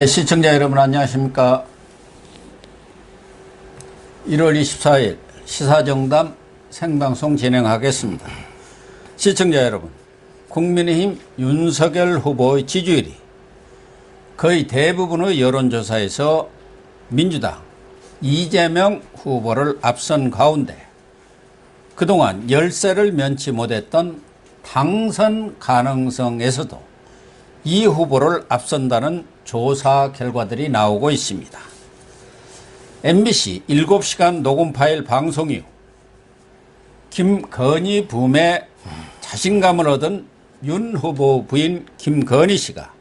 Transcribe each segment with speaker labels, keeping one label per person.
Speaker 1: 시청자 여러분 안녕하십니까. 1월 24일 시사정담 생방송 진행하겠습니다. 시청자 여러분, 국민의힘 윤석열 후보의 지지율이 거의 대부분의 여론조사에서 민주당 이재명 후보를 앞선 가운데 그동안 열세를 면치 못했던 당선 가능성에서도 이 후보를 앞선다는 조사 결과들이 나오고 있습니다. MBC 7시간 녹음 파일 방송 이후 김건희 붐에 자신감을 얻은 윤 후보 부인 김건희 씨가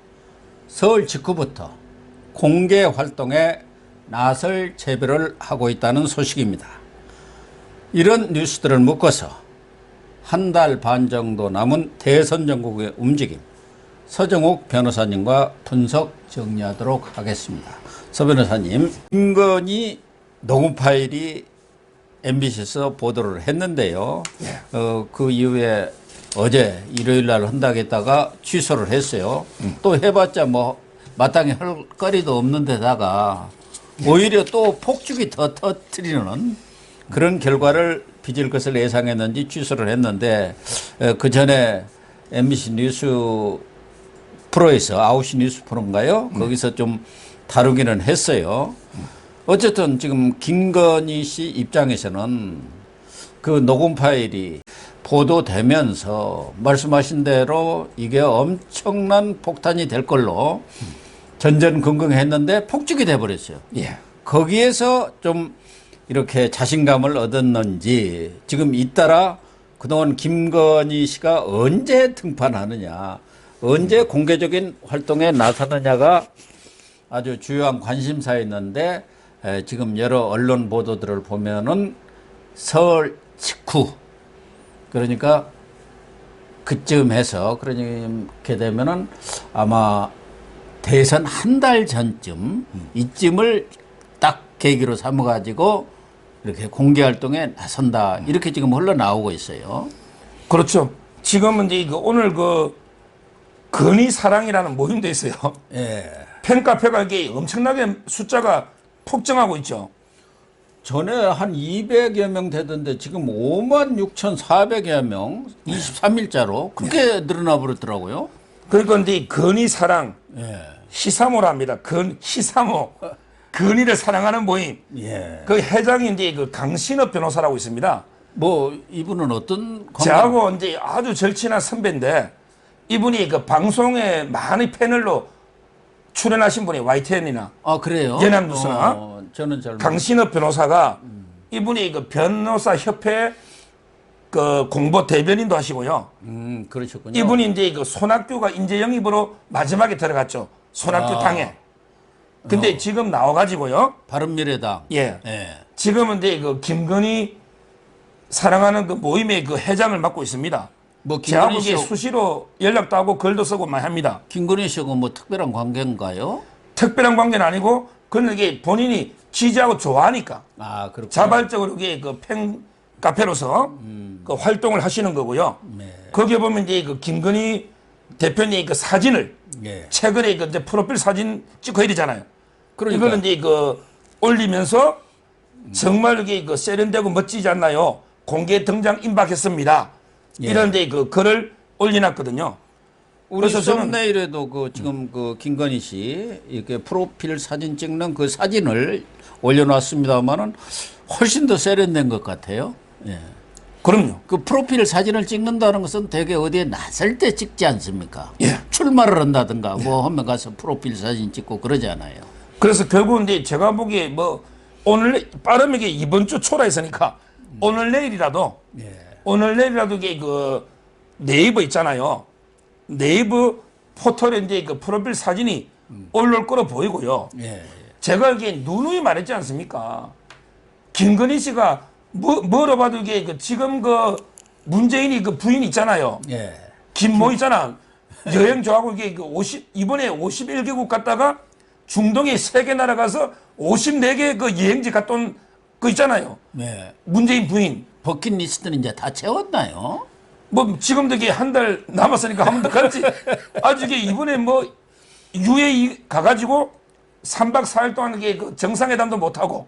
Speaker 1: 서울 직후부터 공개 활동에 나설 채비를 하고 있다는 소식입니다. 이런 뉴스들을 묶어서 한 달 반 정도 남은 대선 전국의 움직임, 서정욱 변호사님과 분석 정리하도록 하겠습니다. 서 변호사님, 김건희 녹음 파일이 MBC에서 보도를 했는데요. 그 이후에 어제 일요일 날 한다겠다가 취소를 했어요. 또 해봤자 뭐 마땅히 할 거리도 없는 데다가 오히려 또 폭죽이 더 터뜨리는 그런 결과를 빚을 것을 예상했는지 취소를 했는데, 그 전에 MBC 뉴스 프로에서 9시 뉴스 프로인가요? 거기서 좀 다루기는 했어요. 어쨌든 지금 김건희 씨 입장에서는 그 녹음 파일이 보도되면서 말씀하신 대로 이게 엄청난 폭탄이 될 걸로 전전긍긍했는데 폭죽이 돼버렸어요.
Speaker 2: 예.
Speaker 1: 거기에서 좀 이렇게 자신감을 얻었는지, 지금 잇따라 그동안 김건희 씨가 언제 등판하느냐, 언제 공개적인 활동에 나서느냐가 아주 주요한 관심사였는데, 지금 여러 언론 보도들을 보면은 설 직후, 그러니까 그쯤 해서, 그렇게 되면은 아마 대선 한 달 전쯤, 이쯤을 딱 계기로 삼아가지고 이렇게 공개 활동에 나선다, 이렇게 지금 흘러나오고 있어요.
Speaker 2: 그렇죠. 지금은 이제 오늘 건희 사랑이라는 모임도 있어요.
Speaker 1: 예.
Speaker 2: 팬카페가 이게 엄청나게 숫자가 폭증하고 있죠.
Speaker 1: 전에 한 200여 명 되던데 지금 56,400여 명, 23일자로 그렇게 늘어나 버렸더라고요.
Speaker 2: 그러니까 이제 건희 사랑,
Speaker 1: 예.
Speaker 2: 시사모랍니다. 시사모. 건희를 사랑하는 모임.
Speaker 1: 예.
Speaker 2: 그 회장이 이제 강신업 변호사라고 있습니다.
Speaker 1: 뭐 이분은 어떤
Speaker 2: 저하고 이제 아주 절친한 선배인데, 이분이 그 방송에 많이 패널로 출연하신 분이 YTN이나
Speaker 1: 그래요?
Speaker 2: 연합뉴스나
Speaker 1: 저는 잘
Speaker 2: 강신업 변호사가 이분이 그 변호사 협회 그 공보 대변인도 하시고요.
Speaker 1: 그러셨군요.
Speaker 2: 이분이 이제 그 손학규가 인재 영입으로 마지막에 들어갔죠. 손학규 당에. 근데 지금 나와가지고요.
Speaker 1: 바른미래당.
Speaker 2: 예.
Speaker 1: 예.
Speaker 2: 지금은 이제 그 김건희 사랑하는 그 모임의 그 회장을 맡고 있습니다.
Speaker 1: 뭐
Speaker 2: 제하고
Speaker 1: 김건희 씨,
Speaker 2: 수시로 연락도 하고 글도 쓰고 많이 합니다.
Speaker 1: 김건희 씨하고 뭐 특별한 관계인가요?
Speaker 2: 특별한 관계는 아니고, 그는 이게 본인이 지지하고 좋아하니까
Speaker 1: 그렇군요.
Speaker 2: 자발적으로 이게 그 팬 카페로서 그 활동을 하시는 거고요.
Speaker 1: 네.
Speaker 2: 거기에 보면 이제 그 김건희 대표님 그 사진을
Speaker 1: 예.
Speaker 2: 최근에 그 이제 프로필 사진 찍고 이러잖아요.
Speaker 1: 그러니까
Speaker 2: 이거는 이제 그 올리면서 정말 이게 그 세련되고 멋지지 않나요? 공개 등장 임박했습니다.
Speaker 1: 예.
Speaker 2: 이런 데 그 글을 올려놨거든요.
Speaker 1: 우리
Speaker 2: 그래서 저는
Speaker 1: 썸네일에도 그 지금 그 김건희 씨 이렇게 프로필 사진 찍는 그 사진을 올려놨습니다만은 훨씬 더 세련된 것 같아요. 예.
Speaker 2: 그럼요.
Speaker 1: 그 프로필 사진을 찍는다는 것은 되게 어디에 나설 때 찍지 않습니까?
Speaker 2: 예.
Speaker 1: 출마를 한다든가 뭐 하면 가서 프로필 사진 찍고 그러잖아요.
Speaker 2: 그래서 결국은 이제 제가 보기에 뭐 오늘 빠르면 이게 이번 주 초라 했으니까 오늘 내일이라도 이게 그 네이버 있잖아요. 네이버 포털에 이제 그 프로필 사진이 올라올 거로 보이고요.
Speaker 1: 예.
Speaker 2: 제가 이게 누누이 말했지 않습니까? 김건희 씨가 뭐로 봐도 이게 그 지금 그 문재인이 그 부인 있잖아요.
Speaker 1: 예.
Speaker 2: 김모 있잖아. 여행 좋아하고 이게 그 이번에 51개국 갔다가 중동에 3개 나라 가서 54개 그 여행지 갔다 온 거 있잖아요.
Speaker 1: 네.
Speaker 2: 문재인 부인.
Speaker 1: 버킷리스트는 이제 다 채웠나요?
Speaker 2: 뭐 지금도 이게 한 달 남았으니까 한 번 더 갔지. 아주 이게 이번에 뭐 UAE 가가지고 3박 4일 동안 이게 그 정상회담도 못하고,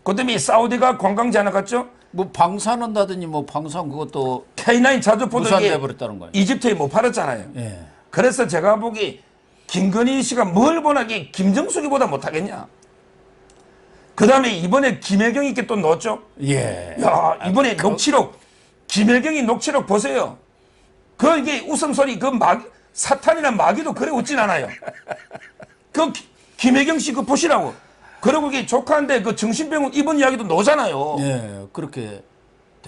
Speaker 2: 그다음에 사우디가 관광지 하나 갔죠?
Speaker 1: 뭐 방사한다더니 뭐 방사한 그것도
Speaker 2: K9 자주포도
Speaker 1: 무산돼 버렸다는 거예요.
Speaker 2: 이집트에 못 팔았잖아요.
Speaker 1: 예.
Speaker 2: 그래서 제가 보기 김건희 씨가 뭘 보나게 김정숙이보다 못하겠냐. 그 다음에 이번에 김혜경이 이렇게 또 넣었죠.
Speaker 1: 예.
Speaker 2: 야, 이번에 녹취록, 김혜경이 녹취록 보세요. 그 이게 웃음소리, 사탄이나 마귀도 그래 웃진 않아요. 김혜경 씨 그거 보시라고. 그리고 이게 조카인데 그 정신병원 입원 이야기도 나오잖아요.
Speaker 1: 예, 그렇게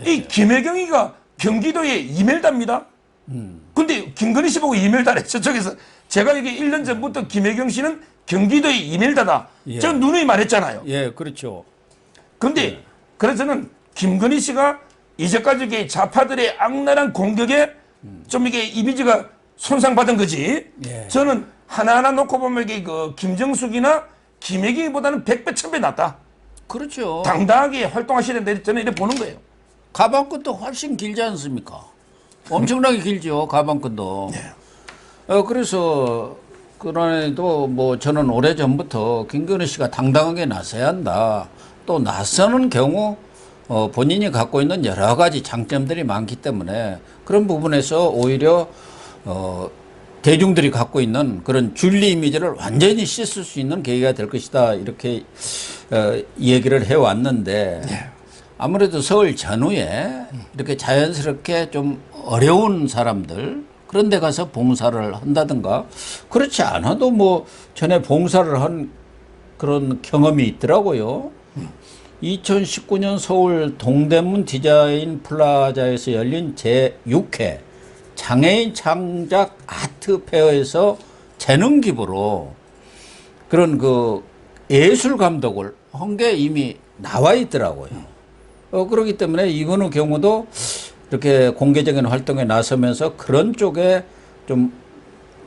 Speaker 2: 이 김혜경이가 경기도의 이멜다입니다. 근데 김건희 씨 보고 이멜다래. 저쪽에서 제가 이게 1년 전부터 김혜경 씨는 경기도의 이멜다다.
Speaker 1: 예.
Speaker 2: 저 누누이 말했잖아요.
Speaker 1: 예, 그렇죠.
Speaker 2: 근데 그래서 저는 김건희 씨가 이제까지 이게 좌파들의 악랄한 공격에 좀 이게 이미지가 손상받은 거지.
Speaker 1: 예.
Speaker 2: 저는 하나하나 놓고 보면 이게 그 김정숙이나 김혜경보다는 100배, 1000배 낫다.
Speaker 1: 그렇죠.
Speaker 2: 당당하게 활동하시는데 저는 이렇게 보는 거예요.
Speaker 1: 가방끈도 훨씬 길지 않습니까? 엄청나게 길죠, 가방끈도. 그래서 그런에도 뭐 저는 오래전부터 김건희 씨가 당당하게 나서야 한다. 또 나서는 경우 본인이 갖고 있는 여러 가지 장점들이 많기 때문에 그런 부분에서 오히려 대중들이 갖고 있는 그런 줄리 이미지를 완전히 씻을 수 있는 계기가 될 것이다. 이렇게 얘기를 해왔는데 아무래도 서울 전후에 이렇게 자연스럽게 좀 어려운 사람들 그런 데 가서 봉사를 한다든가 그렇지 않아도 뭐 전에 봉사를 한 그런 경험이 있더라고요. 2019년 서울 동대문 디자인 플라자에서 열린 제6회 장애인 창작 아트 페어에서 재능 기부로 그런 그 예술 감독을 한 게 이미 나와 있더라고요. 그렇기 때문에 이번의 경우도 이렇게 공개적인 활동에 나서면서 그런 쪽에 좀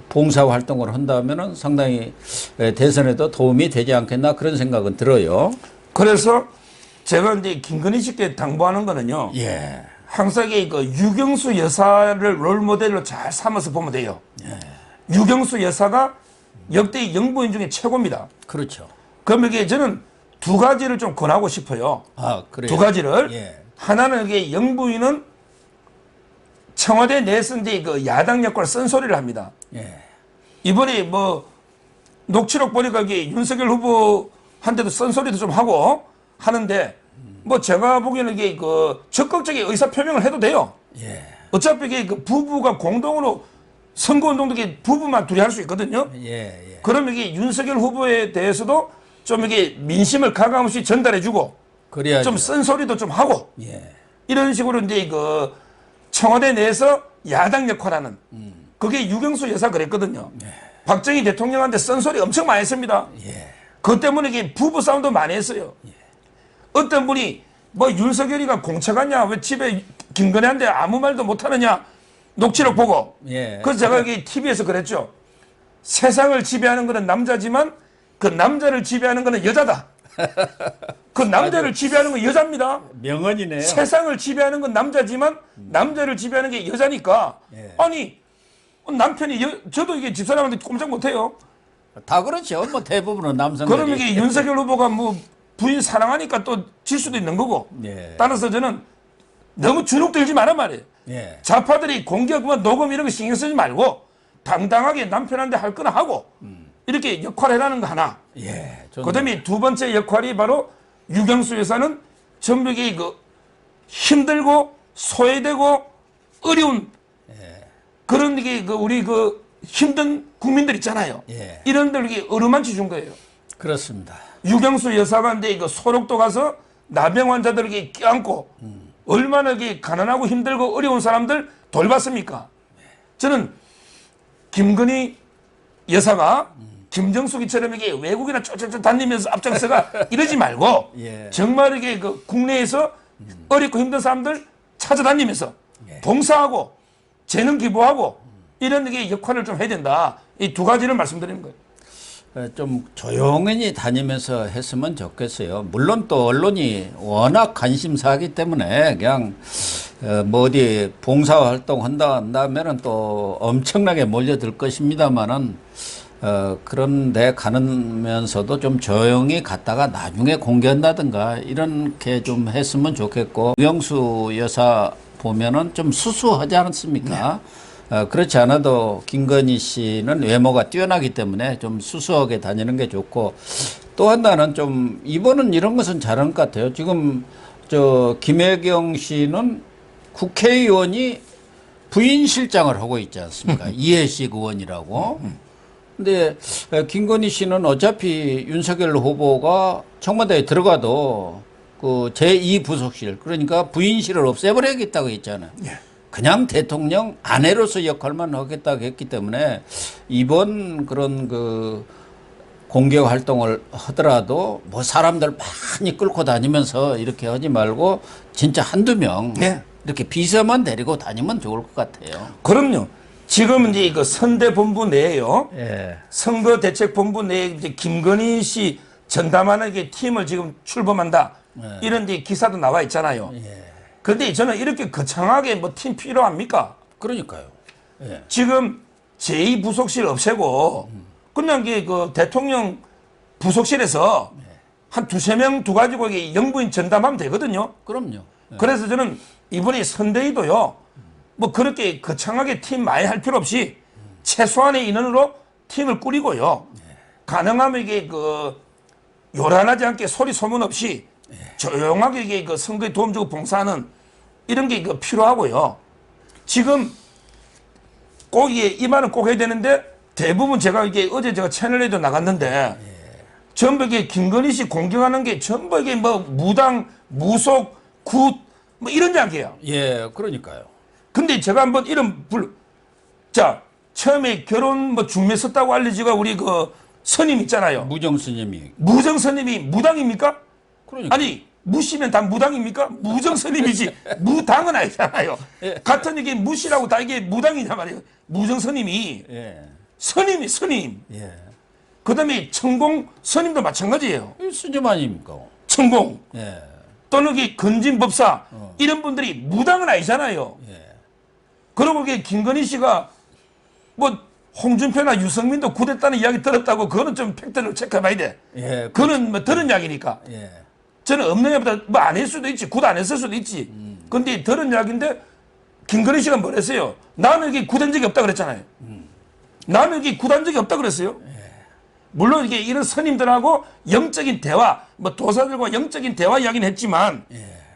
Speaker 1: 봉사 활동을 한다면은 상당히 대선에도 도움이 되지 않겠나 그런 생각은 들어요.
Speaker 2: 그래서 제가 이제 김건희 씨께 당부하는 거는요.
Speaker 1: 예.
Speaker 2: 항상 그 유경수 여사를 롤 모델로 잘 삼아서 보면 돼요.
Speaker 1: 예.
Speaker 2: 유경수 여사가 역대 영부인 중에 최고입니다.
Speaker 1: 그렇죠.
Speaker 2: 그럼 이게 저는 두 가지를 좀 권하고 싶어요.
Speaker 1: 아, 그래요.
Speaker 2: 두 가지를.
Speaker 1: 예.
Speaker 2: 하나는 이게 영부인은 청와대 내에서 이제 그 야당 역할을 쓴소리를 합니다.
Speaker 1: 예.
Speaker 2: 이번에 뭐 녹취록 보니까 이게 윤석열 후보한테도 쓴소리도 좀 하고 하는데 뭐 제가 보기에는 이게 그 적극적인 의사 표명을 해도 돼요.
Speaker 1: 예.
Speaker 2: 어차피 이게 그 부부가 공동으로 선거운동도 이게 부부만 둘이 할 수 있거든요.
Speaker 1: 예. 예.
Speaker 2: 그러면 이게 윤석열 후보에 대해서도 좀 이게 민심을 가감없이 전달해주고
Speaker 1: 그래야죠.
Speaker 2: 좀 쓴소리도 좀 하고
Speaker 1: 예.
Speaker 2: 이런 식으로 이제 그 청와대 내에서 야당 역할하는 그게 유경수 여사 그랬거든요. 박정희 대통령한테 쓴소리 엄청 많이 했습니다.
Speaker 1: 예.
Speaker 2: 그것 때문에 이게 부부 싸움도 많이 했어요. 어떤 분이 뭐 윤석열이가 공차 갔냐 왜 집에 김건희한테 아무 말도 못하느냐 녹취록 보고
Speaker 1: 예.
Speaker 2: 그래서 제가 여기 TV에서 그랬죠. 세상을 지배하는 것은 남자지만 그 남자를 지배하는 것은 여자다. 그 남자를 지배하는 건 여자입니다.
Speaker 1: 명언이네요.
Speaker 2: 세상을 지배하는 건 남자지만 남자를 지배하는 게 여자니까
Speaker 1: 예.
Speaker 2: 아니 남편이 저도 이게 집사람한테 꼼짝 못해요.
Speaker 1: 다 그렇죠. 뭐 대부분은 남성들이.
Speaker 2: 그러면 이게 윤석열 후보가 뭐 부인 사랑하니까 또 질 수도 있는 거고.
Speaker 1: 예.
Speaker 2: 따라서 저는 너무 주눅 들지 말란 말이에요.
Speaker 1: 예.
Speaker 2: 좌파들이 공격, 뭐 녹음 이런 거 신경 쓰지 말고 당당하게 남편한테 할 거나 하고 이렇게 역할을 해라는 거 하나.
Speaker 1: 예.
Speaker 2: 그다음에 두 번째 역할이 바로 유경수 여사는 전부 이게 그 힘들고 소외되고 어려운 그런 게 그 우리 그 힘든 국민들 있잖아요.
Speaker 1: 예.
Speaker 2: 이런 데를 어루만치 준 거예요.
Speaker 1: 그렇습니다.
Speaker 2: 유경수 여사가 이제 그 소록도 가서 나병 환자들에게 껴안고 얼마나 이게 가난하고 힘들고 어려운 사람들 돌봤습니까? 저는 김건희 여사가 김정숙이처럼 이게 외국이나 쫄쫄쫄 다니면서 앞장서가 이러지 말고
Speaker 1: 예.
Speaker 2: 정말 이게 그 국내에서 어렵고 힘든 사람들 찾아다니면서 봉사하고 재능 기부하고 이런 게 역할을 좀 해야 된다. 이 두 가지를 말씀드리는 거예요.
Speaker 1: 좀 조용히 다니면서 했으면 좋겠어요. 물론 또 언론이 워낙 관심사기 때문에 그냥 뭐 어디 봉사활동 한다면은 또 엄청나게 몰려들 것입니다만은 그런데 가면서도 좀 조용히 갔다가 나중에 공개한다든가 이렇게 좀 했으면 좋겠고, 유영수 여사 보면은 좀 수수하지 않습니까? 그렇지 않아도 김건희 씨는 외모가 뛰어나기 때문에 좀 수수하게 다니는 게 좋고, 또 하나는 좀 이번은 이런 것은 잘한 것 같아요. 지금 저 김혜경 씨는 국회의원이 부인 실장을 하고 있지 않습니까? 이해식 의원이라고. 근데 김건희 씨는 어차피 윤석열 후보가 청와대에 들어가도 그 제2부속실, 그러니까 부인실을 없애버리겠다고 했잖아요. 그냥 대통령 아내로서 역할만 하겠다고 했기 때문에 이번 그런 그 공개 활동을 하더라도 뭐 사람들 많이 끌고 다니면서 이렇게 하지 말고 진짜 한두 명 이렇게 비서만 데리고 다니면 좋을 것 같아요.
Speaker 2: 그럼요. 지금 이제 그 선대본부 내에요.
Speaker 1: 예.
Speaker 2: 선거대책본부 내에 이제 김건희 씨 전담하는 게 팀을 지금 출범한다. 이런 데 기사도 나와 있잖아요. 그런데 저는 이렇게 거창하게 뭐 팀 필요합니까?
Speaker 1: 그러니까요. 예.
Speaker 2: 지금 제2부속실 없애고 그냥 그 대통령 부속실에서 한 두세 명 두 가지고 이게 영부인 전담하면 되거든요.
Speaker 1: 그럼요. 예.
Speaker 2: 그래서 저는 이번에 선대위도요, 뭐 그렇게 거창하게 팀 많이 할 필요 없이 최소한의 인원으로 팀을 꾸리고요. 가능하면 이게 그 요란하지 않게 소리 소문 없이 조용하게 이게 그 선거에 도움 주고 봉사하는 이런 게 그 필요하고요. 지금 꼭 이게 이 말은 꼭 해야 되는데 대부분 제가 이게 어제 제가 채널에도 나갔는데 전부 이게 김건희 씨 공격하는 게 전부 이게 뭐 무당, 무속, 굿 뭐 이런 이야기예요.
Speaker 1: 예, 그러니까요.
Speaker 2: 근데 제가 한번 이름 자, 처음에 결혼 뭐 중매 섰다고 알려지가 우리 그 스님 있잖아요.
Speaker 1: 무정 스님이.
Speaker 2: 무정 스님이 무당입니까?
Speaker 1: 그러니까.
Speaker 2: 아니, 무시면 다 무당입니까? 무정 스님이지. 무당은 아니잖아요. 같은 이게 무시라고 다 이게 무당이냐 말이에요. 무정 스님이.
Speaker 1: 예.
Speaker 2: 스님이 스님.
Speaker 1: 예.
Speaker 2: 그 다음에 천공 스님도 마찬가지예요.
Speaker 1: 이 스님 아닙니까?
Speaker 2: 천공.
Speaker 1: 예.
Speaker 2: 또는 이게 건진법사. 이런 분들이 무당은 아니잖아요.
Speaker 1: 예.
Speaker 2: 그리고 이게 김건희 씨가 뭐 홍준표나 유승민도 굿했다는 이야기 들었다고 그거는 좀 팩트를 체크해봐야 돼.
Speaker 1: 예.
Speaker 2: 그거는 뭐 들은 이야기니까.
Speaker 1: 예.
Speaker 2: 저는 없는 애보다 뭐 안 했을 수도 있지. 굿 안 했을 수도 있지. 근데 들은 이야기인데 김건희 씨가 뭐랬어요? 나는 이게 굿한 적이 없다 그랬잖아요. 나는 이게 굿한 적이 없다 그랬어요. 물론 이게 이런 스님들하고 영적인 대화, 뭐 도사들과 영적인 대화 이야기는 했지만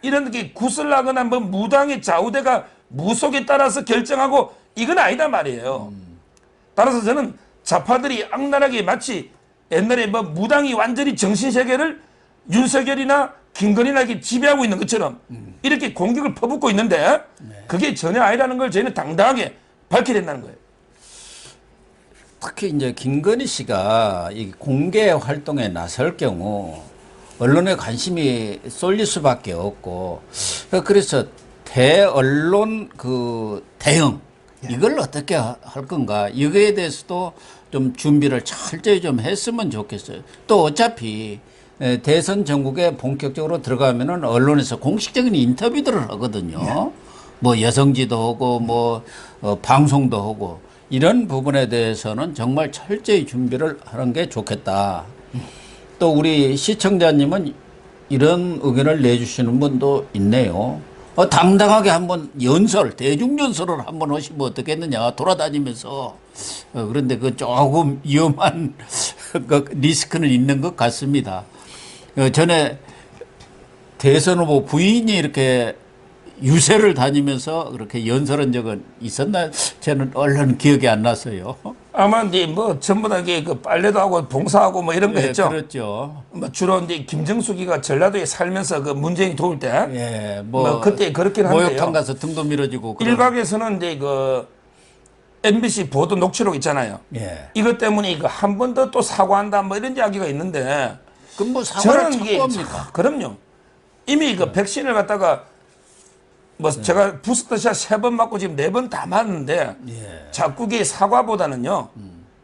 Speaker 2: 이런 게 굿을 하거나 뭐 무당의 좌우대가 무속에 따라서 결정하고 이건 아니다 말이에요. 따라서 저는 좌파들이 악랄하게 마치 옛날에 뭐 무당이 완전히 정신세계를 윤석열이나 김건희나 이렇게 지배하고 있는 것처럼 이렇게 공격을 퍼붓고 있는데 그게 전혀 아니라는 걸 저희는 당당하게 밝혀야 된다는 거예요.
Speaker 1: 특히 이제 김건희 씨가 이 공개 활동에 나설 경우 언론에 관심이 쏠릴 수밖에 없고, 그래서 대언론 그 대응 이걸 어떻게 할 건가, 이거에 대해서도 좀 준비를 철저히 좀 했으면 좋겠어요. 또 어차피 대선 전국에 본격적으로 들어가면은 언론에서 공식적인 인터뷰들을 하거든요. 뭐 여성지도 하고 뭐 방송도 하고, 이런 부분에 대해서는 정말 철저히 준비를 하는 게 좋겠다. 또 우리 시청자님은 이런 의견을 내주시는 분도 있네요. 당당하게 한번 대중연설을 한번 하시면 어떻겠느냐, 돌아다니면서. 그런데 그 조금 위험한 그 리스크는 있는 것 같습니다. 전에 대선 후보 부인이 이렇게 유세를 다니면서 그렇게 연설한 적은 있었나요? 저는 얼른 기억이 안 났어요.
Speaker 2: 아마 이제 뭐 전부 다 이게 그 빨래도 하고 봉사하고 뭐 이런 거 했죠.
Speaker 1: 그렇죠.
Speaker 2: 뭐 주로 이제 김정숙이가 전라도에 살면서 그 문재인이 도울 때,
Speaker 1: 예,
Speaker 2: 뭐 그때 그렇긴 한데요.
Speaker 1: 목욕탕 가서 등도 밀어주고.
Speaker 2: 일각에서는 이제 그 MBC 보도 녹취록 있잖아요.
Speaker 1: 예.
Speaker 2: 이것 때문에 이거 한 번 더 또 사과한다 뭐 이런 이야기가 있는데,
Speaker 1: 그럼 뭐 사과를
Speaker 2: 저는 이게
Speaker 1: 자꾸 합니까?
Speaker 2: 그럼요. 이미 그 백신을 갖다가 뭐 제가 부스터샷 3번 맞고 지금 4번 다 맞는데 자꾸 이게 사과보다는요,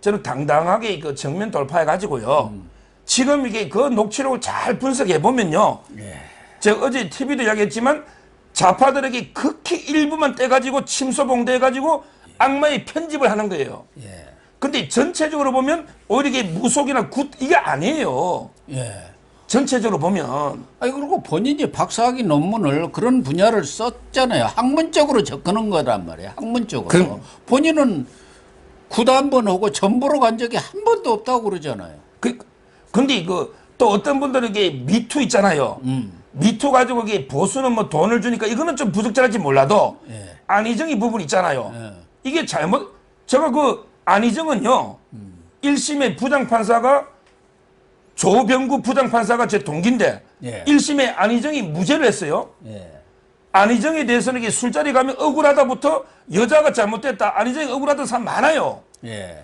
Speaker 2: 저는 당당하게 그 정면 돌파해 가지고요. 지금 이게 그 녹취록을 잘 분석해 보면요. 제가 어제 TV도 이야기했지만 좌파들에게 극히 일부만 떼가지고 침소봉대해 가지고 악마의 편집을 하는 거예요. 근데 전체적으로 보면 오히려 이게 무속이나 굿 이게 아니에요.
Speaker 1: 예.
Speaker 2: 전체적으로 보면.
Speaker 1: 아니 그리고 본인이 박사학위 논문을 그런 분야를 썼잖아요. 학문적으로 접근한 거란 말이에요. 학문적으로.
Speaker 2: 그럼-
Speaker 1: 본인은 구도 한 번 하고 전보로 간 적이 한 번도 없다고 그러잖아요.
Speaker 2: 근데 또 어떤 분들은 이게 미투 있잖아요. 미투 가지고 이게 보수는 뭐 돈을 주니까 이거는 좀 부적절할지 몰라도
Speaker 1: 예.
Speaker 2: 안희정이 부분 있잖아요.
Speaker 1: 예.
Speaker 2: 이게 잘못, 제가 안희정은요, 1심의 부장판사가 조병구 부장판사가 제 동기인데,
Speaker 1: 예.
Speaker 2: 1심에 안희정이 무죄를 했어요.
Speaker 1: 예.
Speaker 2: 안희정에 대해서는 이게 술자리 가면 억울하다부터 여자가 잘못됐다. 안희정이 억울하다는 사람 많아요.
Speaker 1: 예.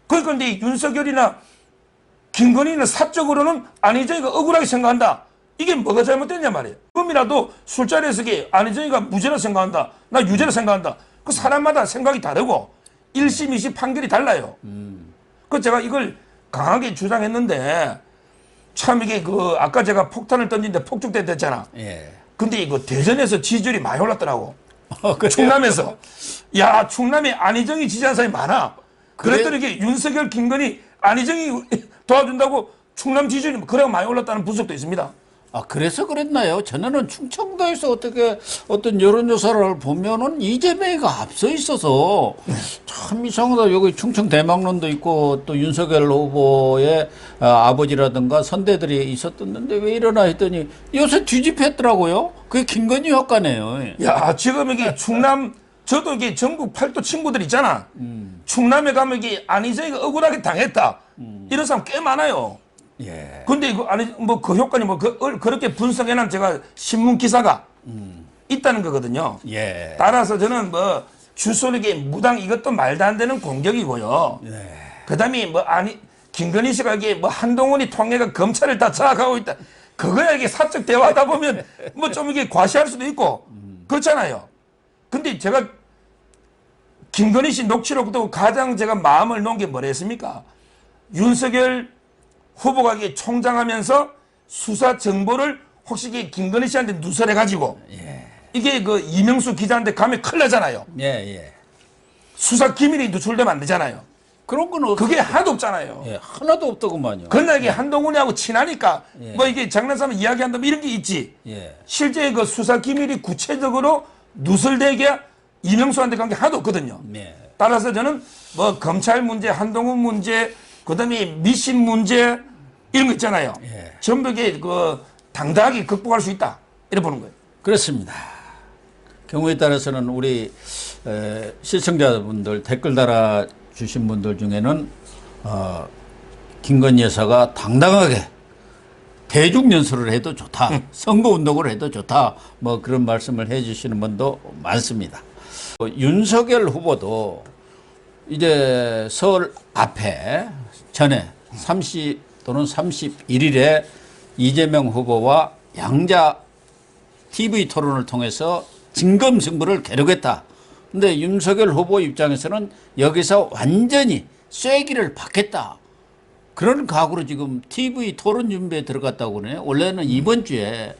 Speaker 2: 그러니까 근데 윤석열이나 김건희는 사적으로는 안희정이가 억울하게 생각한다. 이게 뭐가 잘못됐냐 말이에요. 그럼이라도 술자리에서 이게 안희정이가 무죄라 생각한다. 나 유죄라 생각한다. 그 사람마다 생각이 다르고 1심, 2심 판결이 달라요. 그 제가 이걸 강하게 주장했는데 참 이게 아까 제가 폭탄을 던진데 폭죽대 됐잖아.
Speaker 1: 예.
Speaker 2: 근데 이거 대전에서 지지율이 많이 올랐더라고.
Speaker 1: 그래요?
Speaker 2: 충남에서. 야, 충남에 안희정이 지지한 사람이 많아.
Speaker 1: 그래?
Speaker 2: 그랬더니 이게 윤석열, 김건희, 안희정이 도와준다고 충남 지지율이 그래가 많이 올랐다는 분석도 있습니다.
Speaker 1: 아, 그래서 그랬나요? 전에는 충청도에서 어떻게 어떤 여론조사를 보면은 이재명이가 앞서 있어서 참 이상하다. 여기 충청 대망론도 있고 또 윤석열 후보의 아버지라든가 선대들이 있었던데 왜 이러나 했더니 요새 뒤집혔더라고요. 그게 김건희 효과네요.
Speaker 2: 야, 지금 이게 충남, 저도 이게 전국 팔도 친구들 있잖아. 충남에 가면 이게 안희정이가 억울하게 당했다. 이런 사람 꽤 많아요.
Speaker 1: 예.
Speaker 2: 근데 그 효과니 그렇게 분석해놓은 제가 신문 기사가 있다는 거거든요.
Speaker 1: 예.
Speaker 2: 따라서 저는 주소리게 무당 이것도 말도 안 되는 공격이고요.
Speaker 1: 네.
Speaker 2: 그 다음에 김건희 씨가 이게 한동훈이 통해가 검찰을 다 장악하고 있다. 그거야 이게 사적 대화하다 보면 좀 이게 과시할 수도 있고 그렇잖아요. 근데 제가 김건희 씨 녹취록도 가장 제가 마음을 놓은 게 뭐랬습니까? 윤석열 후보가 이게 총장하면서 수사 정보를 혹시 이게 김건희 씨한테 누설해가지고 이게 이명수 기자한테 가면 큰일 나잖아요.
Speaker 1: 예, 예.
Speaker 2: 수사 기밀이 누출되면 안 되잖아요.
Speaker 1: 그런 건
Speaker 2: 그게 하나도 없잖아요.
Speaker 1: 예, 하나도 없더구만요.
Speaker 2: 그러나 이게 한동훈이하고 친하니까
Speaker 1: 예.
Speaker 2: 이게 장난삼아 이야기한다면 이런 게 있지.
Speaker 1: 예.
Speaker 2: 실제 수사 기밀이 구체적으로 누설되게 이명수한테 간 게 하나도 없거든요.
Speaker 1: 예.
Speaker 2: 따라서 저는 검찰 문제, 한동훈 문제, 그다음에 미신 문제 이런 거 있잖아요.
Speaker 1: 예.
Speaker 2: 전부 이게 당당하게 극복할 수 있다. 이래 보는 거예요.
Speaker 1: 그렇습니다. 경우에 따라서는 우리 시청자분들 댓글 달아주신 분들 중에는 김건희 여사가 당당하게 대중연설을 해도 좋다. 선거운동을 해도 좋다. 그런 말씀을 해주시는 분도 많습니다. 윤석열 후보도 이제 설 앞에 전에 30 또는 31일에 이재명 후보와 양자 TV 토론을 통해서 진검승부를 겨루겠다. 근데 윤석열 후보 입장에서는 여기서 완전히 쐐기를 받겠다. 그런 각오로 지금 TV 토론 준비에 들어갔다고 그러네요. 원래는 이번 주에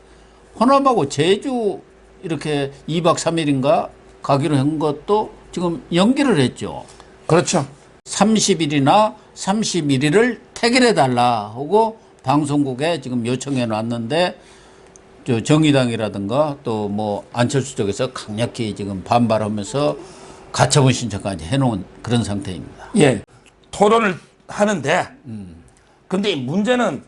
Speaker 1: 호남하고 제주 이렇게 2박 3일인가 가기로 한 것도 지금 연기를 했죠.
Speaker 2: 그렇죠.
Speaker 1: 30일이나 31일을 태결해달라 하고 방송국에 지금 요청해 놨는데 정의당이라든가 또 안철수 쪽에서 강력히 지금 반발하면서 가처분 신청까지 해놓은 그런 상태입니다.
Speaker 2: 예. 토론을 하는데, 근데 문제는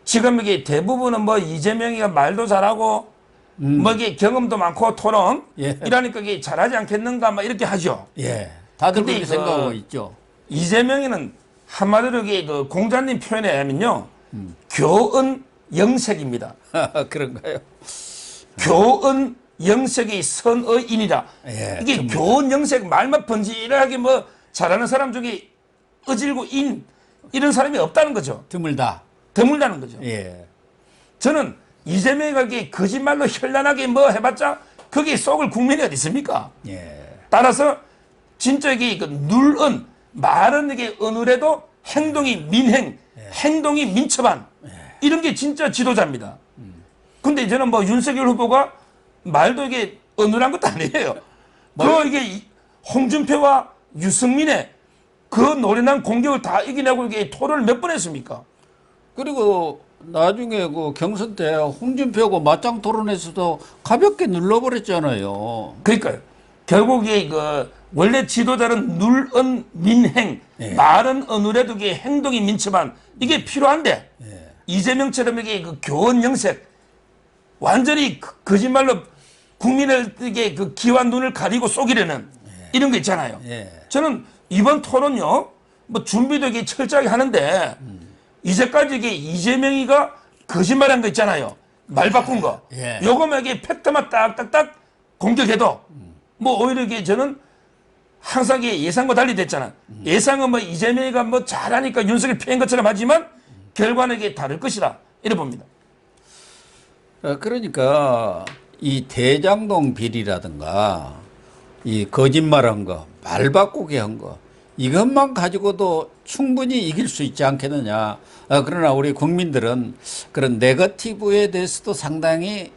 Speaker 2: 지금 이게 대부분은 이재명이가 말도 잘하고, 이게 경험도 많고 토론,
Speaker 1: 예.
Speaker 2: 이러니까 이게 잘하지 않겠는가, 이렇게 하죠.
Speaker 1: 예. 다들
Speaker 2: 근데
Speaker 1: 그렇게 생각하고 있죠.
Speaker 2: 이재명이는 한마디로 이게 공자님 표현에 의하면요, 교은 영색입니다.
Speaker 1: 그런가요?
Speaker 2: 교은 영색의 선의인이라.
Speaker 1: 예,
Speaker 2: 이게
Speaker 1: 전부.
Speaker 2: 교은 영색 말만 번지르하게 잘하는 사람 중에 어질고 이런 사람이 없다는 거죠.
Speaker 1: 드물다.
Speaker 2: 드물다는 거죠.
Speaker 1: 예.
Speaker 2: 저는 이재명이가 이게 거짓말로 현란하게 해봤자 거기에 속을 국민이 어디 있습니까?
Speaker 1: 예.
Speaker 2: 따라서 진짜 이게 눌은 말은 이게 어느래도 행동이 민행, 행동이 민첩한 이런 게 진짜 지도자입니다. 근데 저는 윤석열 후보가 말도 이게 어눌한 것도 아니에요. 이게 홍준표와 유승민의 그 노련한 공격을 다 이겨내고 이게 토론을 몇 번 했습니까?
Speaker 1: 그리고 나중에 그 경선 때 홍준표하고 맞짱 토론에서도 가볍게 눌러버렸잖아요.
Speaker 2: 그러니까요. 결국에 그 원래 지도자는 눌은 민행,
Speaker 1: 예.
Speaker 2: 말은 어느래도 이게 행동이 민첩한 이게 필요한데 이재명처럼 이게 그 교원 영색 완전히 거짓말로 국민을 이게 그 귀와 눈을 가리고 속이려는 이런 거 있잖아요.
Speaker 1: 예.
Speaker 2: 저는 이번 토론요, 뭐 준비도 이게 철저하게 하는데 이제까지 이게 이재명이가 거짓말한 거 있잖아요. 말 바꾼 거.
Speaker 1: 예.
Speaker 2: 요거만 이게 팩트만 딱딱딱 공격해도 뭐 오히려 이게 저는 항상 이게 예상과 달리 됐잖아. 예상은 뭐 이재명이가 뭐 잘하니까 윤석열 피한 것처럼 하지만 결과는 이게 다를 것이다. 이래 봅니다.
Speaker 1: 그러니까 이 대장동 비리라든가 이 거짓말한 거, 말 바꾸게 한 거, 이것만 가지고도 충분히 이길 수 있지 않겠느냐. 그러나 우리 국민들은 그런 네거티브에 대해서도 상당히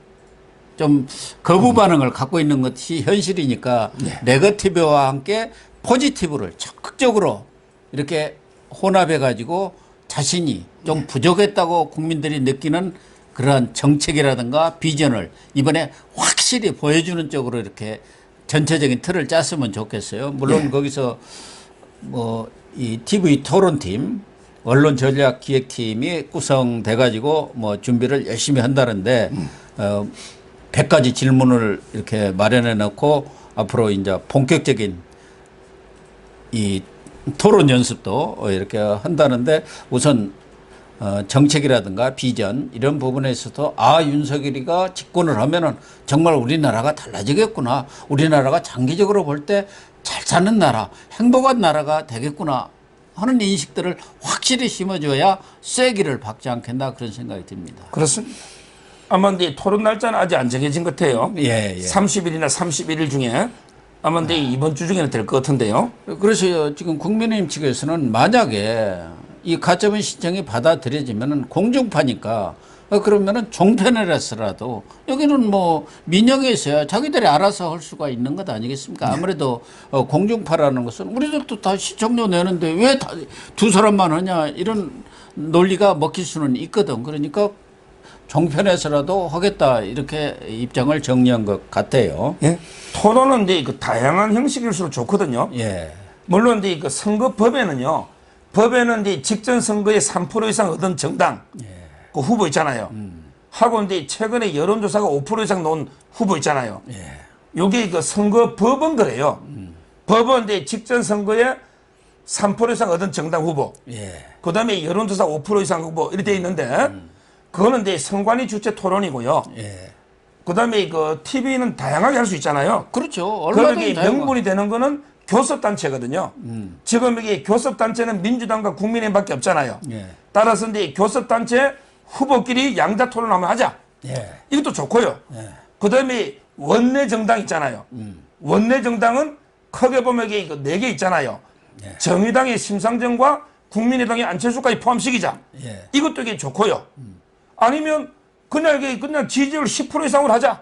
Speaker 1: 좀 거부 반응을 갖고 있는 것이 현실이니까 네거티브와 함께 포지티브를 적극적으로 이렇게 혼합해 가지고 자신이 좀 부족했다고 국민들이 느끼는 그러한 정책이라든가 비전을 이번에 확실히 보여주는 쪽으로 이렇게 전체적인 틀을 짰으면 좋겠어요. 물론 거기서 뭐 이 TV 토론팀, 언론 전략 기획팀이 구성돼 가지고 뭐 준비를 열심히 한다는데 100가지 질문을 이렇게 마련해 놓고 앞으로 이제 본격적인 이 토론 연습도 이렇게 한다는데 우선 정책이라든가 비전 이런 부분에서도 윤석열이가 집권을 하면은 정말 우리나라가 달라지겠구나. 우리나라가 장기적으로 볼 때 잘 사는 나라, 행복한 나라가 되겠구나 하는 인식들을 확실히 심어줘야 쐐기를 박지 않겠나 그런 생각이 듭니다.
Speaker 2: 그렇습니다. 아마 근데 토론 날짜는 아직 안 정해진 것 같아요.
Speaker 1: 예.
Speaker 2: 30일이나 31일 중에 아마 근데 이번 주 중에는 될 것 같은데요.
Speaker 1: 그래서 지금 국민의힘 측에서는 만약에 이 가처분 신청이 받아들여지면은 공중파니까 그러면은 종편을 해서라도 여기는 뭐 민영에서야 자기들이 알아서 할 수가 있는 것 아니겠습니까? 아무래도 공중파라는 것은 우리들도 다 시청료 내는데 왜 두 사람만 하냐 이런 논리가 먹힐 수는 있거든. 그러니까 종편에서라도 하겠다 이렇게 입장을 정리한 것 같아요.
Speaker 2: 예? 토론은 이제 그 다양한 형식일수록 좋거든요.
Speaker 1: 예.
Speaker 2: 물론 이제 그 선거법에는요. 법에는 이제 직전 선거에 3% 이상 얻은 정당 그 후보 있잖아요. 하고 이제 최근에 여론조사가 5% 이상 놓은 후보 있잖아요. 요게 그 선거법은 그래요. 법은 이제 직전 선거에 3% 이상 얻은 정당 후보. 그다음에 여론조사 5% 이상 후보 이렇게 돼 있는데 그거는 이제 선관위 주최 토론이고요. 그다음에 그 TV는 다양하게 할 수 있잖아요.
Speaker 1: 그렇죠.
Speaker 2: 그러게 명분이 되는 거는 교섭단체거든요. 지금 이게 교섭단체는 민주당과 국민의힘밖에 없잖아요. 따라서 이제 교섭단체 후보끼리 양자 토론 한번 하자. 이것도 좋고요. 그다음에 원내 정당 있잖아요. 원내 정당은 크게 보면 이게 4개 있잖아요. 정의당의 심상정과 국민의당의 안철수까지 포함시키자. 이것도 이게 좋고요. 아니면 그냥 지지율 10% 이상으로 하자.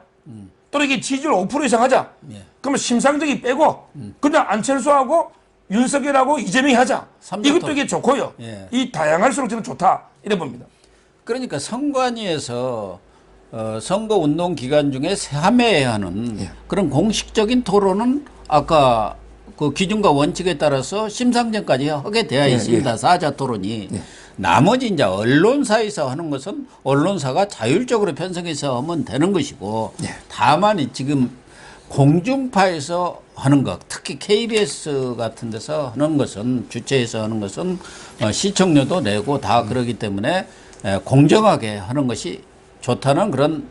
Speaker 2: 또는 이게 지지율 5% 이상 하자. 그러면 심상정이 빼고 그냥 안철수하고 윤석열하고 이재명이 하자. 이것도 이게 좋고요. 이 다양할수록 저는 좋다. 이래 봅니다.
Speaker 1: 그러니까 선관위에서 선거운동 기간 중에 세함해야 하는 그런 공식적인 토론은 아까 그 기준과 원칙에 따라서 심상정까지 하게 되어 있습니다. 사자 토론이. 나머지 이제 언론사에서 하는 것은 언론사가 자율적으로 편성해서 하면 되는 것이고 다만 지금 공중파에서 하는 것, 특히 KBS 같은 데서 하는 것은 주최해서 하는 것은 시청료도 내고 다 그러기 때문에 공정하게 하는 것이 좋다는 그런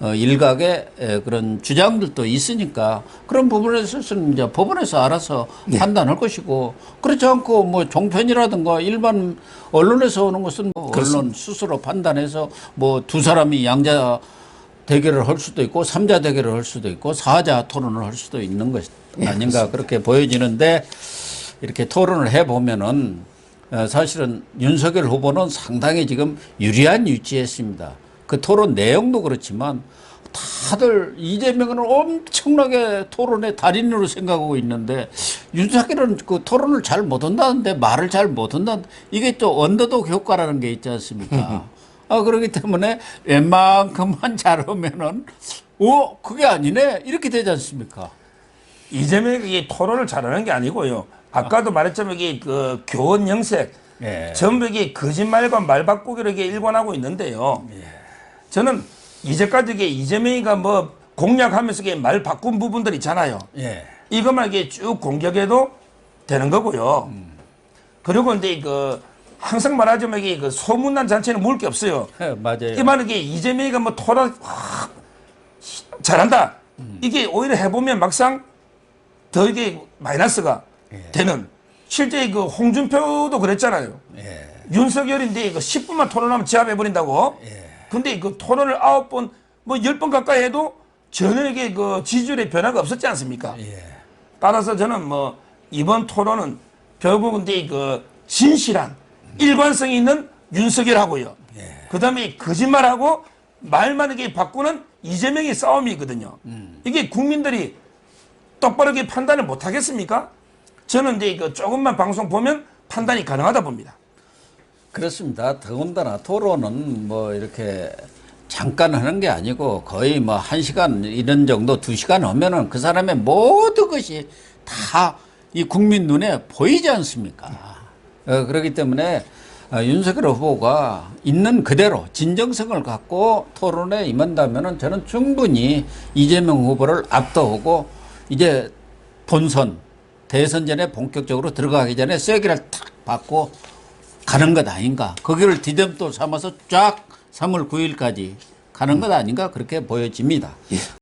Speaker 1: 일각의 그런 주장들도 있으니까 그런 부분에 있어서는 이제 법원에서 알아서 판단할 것이고 그렇지 않고 뭐 종편이라든가 일반 언론에서 오는 것은 뭐 언론 스스로 판단해서 뭐 두 사람이 양자 대결을 할 수도 있고 삼자 대결을 할 수도 있고 사자 토론을 할 수도 있는 것 아닌가 그렇게 보여지는데 이렇게 토론을 해보면은 사실은 윤석열 후보는 상당히 지금 유리한 위치에 있습니다. 그 토론 내용도 그렇지만 다들 이재명은 엄청나게 토론의 달인으로 생각하고 있는데 윤석열은 그 토론을 잘 못한다는데 말을 잘 못한다는데 이게 또 언더독 효과라는 게 있지 않습니까? 그렇기 때문에 웬만큼만 잘하면은 그게 아니네 이렇게 되지 않습니까?
Speaker 2: 이재명이 토론을 잘하는 게 아니고요. 아까도 말했지만 이게 그 교원 영색
Speaker 1: 예.
Speaker 2: 전부 이게 거짓말과 말 바꾸기를 이게 일관하고 있는데요.
Speaker 1: 예.
Speaker 2: 저는 이제까지 이게 이재명이가 뭐 공략하면서 이게 말 바꾼 부분들 있잖아요.
Speaker 1: 예.
Speaker 2: 이것만 이게 쭉 공격해도 되는 거고요. 그리고 근데 그 항상 말하자면 이게 그 소문난 잔치는 먹을 게 없어요.
Speaker 1: 맞아요.
Speaker 2: 이 말은 이게 이재명이가 뭐 토론 잘한다. 이게 오히려 해보면 막상 더 이게 마이너스가 되는. 실제 그 홍준표도 그랬잖아요.
Speaker 1: 예.
Speaker 2: 윤석열인데 그 10분만 토론하면 제압해버린다고.
Speaker 1: 예.
Speaker 2: 근데 그 토론을 9번, 뭐 10번 가까이 해도 전혀 이게 그 지지율의 변화가 없었지 않습니까?
Speaker 1: 예.
Speaker 2: 따라서 저는 뭐 이번 토론은 결국은 그 진실한 일관성 있는 윤석열하고요. 그 다음에 거짓말하고 말만 이게 바꾸는 이재명의 싸움이거든요. 이게 국민들이 똑바르게 판단을 못 하겠습니까? 저는 이제 그 조금만 방송 보면 판단이 가능하다 봅니다.
Speaker 1: 그렇습니다. 더군다나 토론은 뭐 이렇게 잠깐 하는 게 아니고 거의 뭐 1시간 이런 정도 2시간 하면은 그 사람의 모든 것이 다 이 국민 눈에 보이지 않습니까? 그렇기 때문에 윤석열 후보가 있는 그대로 진정성을 갖고 토론에 임한다면은 저는 충분히 이재명 후보를 압도하고 이제 본선 대선전에 본격적으로 들어가기 전에 쐐기를 탁 받고 가는 것 아닌가. 거기를 디딤돌 삼아서 쫙 3월 9일까지 가는 것 아닌가 그렇게 보여집니다.